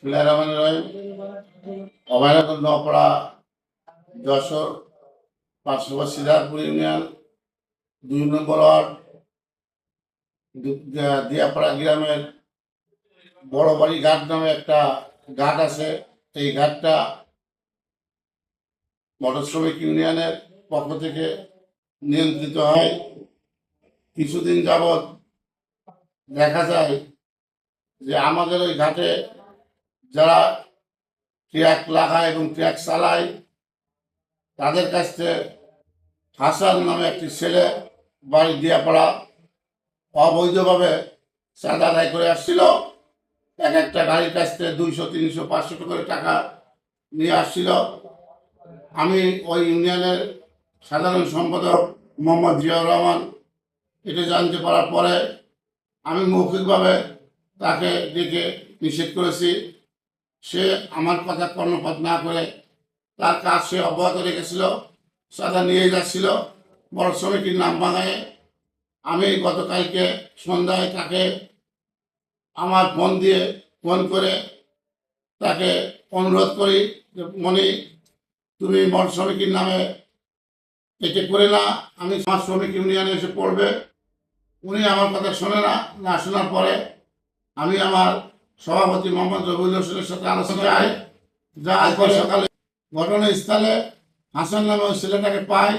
বিসমিল্লাহির রহমানির রহিম। অভয়নগর নপাড়া যশোর পার্শ্ববর্তী সিরাজপুর ইউনিয়ন 2 নম্বর ওয়ার্ড দিয়াপাড়া গ্রামের বড় বাড়ি ঘাট নামে একটা ঘাট আছে। এই ঘাটটা মোটর শ্রমিক ইউনিয়নের পক্ষ থেকে নিয়ন্ত্রিত হয়। কিছুদিন যাবৎ দেখা যায় যে আমাদের ওই ঘাটে যারা ট্রাক লাগায় এবং ট্রাক চালায় তাদের কাছ থেকে হাসান নামে একটি ছেলে বাড়ি দিয়াপাড়া অবৈধভাবে চাঁদা আদায় করে আসছিল। এক একটা গাড়ির কাছ থেকে 200, 300, 500 করে টাকা নিয়ে আসছিল। আমি ওই ইউনিয়নের সাধারণ সম্পাদক মোহাম্মদ জিয়াউর রহমান এটা জানতে পারার পরে আমি মৌখিকভাবে তাকে ডেকে নিষেধ করেছি। সে আমার কথা কর্ণপাত না করে তার কাজ সে অব্যাহত রেখেছিল, চাঁদা নিয়ে যাচ্ছিল বড় শ্রমিকের নাম ভাঙায়। আমি গতকালকে সন্ধ্যায় তাকে আমার ফোন করে তাকে অনুরোধ করি যে মনি, তুমি বড় শ্রমিকের নামে এটি করে না, আমি সমাজ শ্রমিক ইউনিয়নে এসে পড়বে। উনি আমার কথা শোনে না শোনার পরে আমি আমার সভাপতি মোহাম্মদ রবিউল হোসেনের সাথে আলোচনা যাই সকালে ঘটনাস্থলে হাসান নামে ওই ছেলেটাকে পায়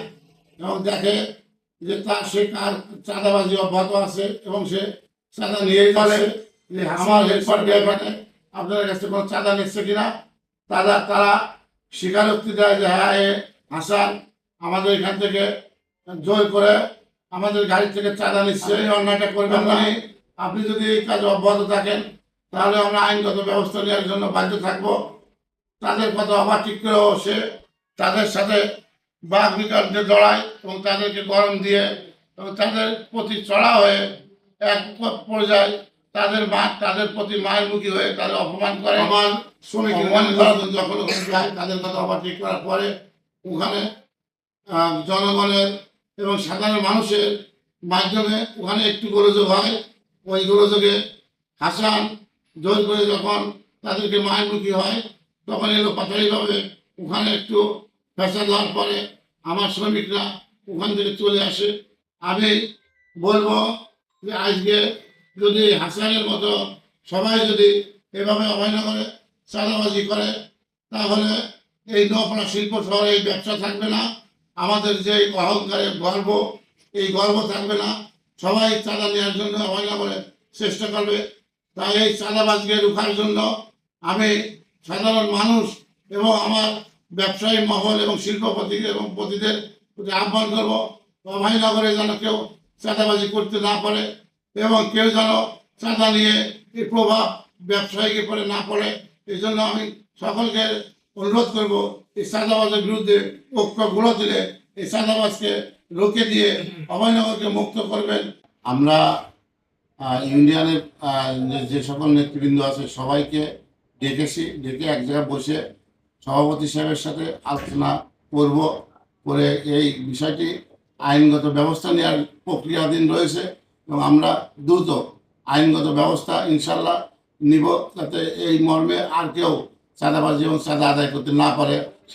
এবং দেখে যে সে কার চাঁদাবাজি অব্যাহত আছে এবং সে চাঁদা নিয়ে বলে যে আমার হেল্পার ড্রাইভারে আপনাদের কাছে কোনো চাঁদা নিচ্ছে কিনা। তারা স্বীকারোক্তি দেয় যে হ্যাঁ, হাসান আমাদের এখান থেকে জোর করে আমাদের গাড়ি থেকে চাঁদা নিচ্ছে। এই অন্যায়টা করবেন না। আপনি যদি এই কাজ অব্যাহত থাকেন তাহলে আমরা আইনগত ব্যবস্থা নেওয়ার জন্য বাধ্য থাকবো। তাদের কথা ওভারটেক করেও সে তাদের সাথে বাঘ বিতর্কে জড়ায় এবং তাদেরকে গরম দিয়ে এবং তাদের প্রতি চড়া হয়ে এক পর্যায়ে তাদের প্রতি মায়েরমুখী হয়ে তাদের অপমান করে। আমার শ্রমিক যখন যায় তাদের কথা ওভারটেক করার পরে ওখানে জনগণের এবং সাধারণ মানুষের মাধ্যমে ওখানে একটু গোলযোগ হয়। ওই গোলযোগে হাসান জোর করে যখন তাদেরকে মায়েরমুখী হয় তখন এলো পাথারিভাবে ওখানে একটু ফ্যাসাদ হওয়ার পরে আমার শ্রমিকরা ওখান থেকে চলে আসে। আমি বলবো যে আজকে যদি হাসানের মতো সবাই যদি এভাবে অভয়নগরে চাঁদাবাজি করে তাহলে এই নপাড়া শিল্প শহরে এই ব্যবসা থাকবে না। আমাদের যে অহংকারের গর্ব, এই গর্ব থাকবে না। সবাই চাঁদা নেওয়ার জন্য অভয়নগরে চেষ্টা করবে। তাই এই চাঁদাবাজকে রোখার জন্য আমি সাধারণ মানুষ এবং আমার ব্যবসায়ী মহল এবং শিল্পপতি এবং পতিদের প্রতি আহ্বান করবো অভয়নগরে যেন কেউ চাঁদাবাজি করতে না পারে এবং কেউ যেন চাঁদা নিয়ে এই প্রভাব ব্যবসায়ীকে পরে না পড়ে। এই জন্য আমি সকলকে অনুরোধ করবো এই চাঁদাবাজের বিরুদ্ধে ঐক্য গড়ে তুলে এই চাঁদাবাজকে রুখে দিয়ে অভয়নগরকে মুক্ত করবেন। আমরা ইউনিয়নের যে সকল নেতৃবৃন্দ আছে সবাইকে ডেকে এক জায়গায় বসে সভাপতি সাহেবের সাথে আলোচনা করে এই বিষয়টি আইনগত ব্যবস্থা নেওয়ার প্রক্রিয়াধীন রয়েছে এবং আমরা দ্রুত আইনগত ব্যবস্থা ইনশাল্লাহ নিব যাতে এই মর্মে আর কেউ চাঁদাবাজি এবং চাঁদা আদায় করতে না পারে।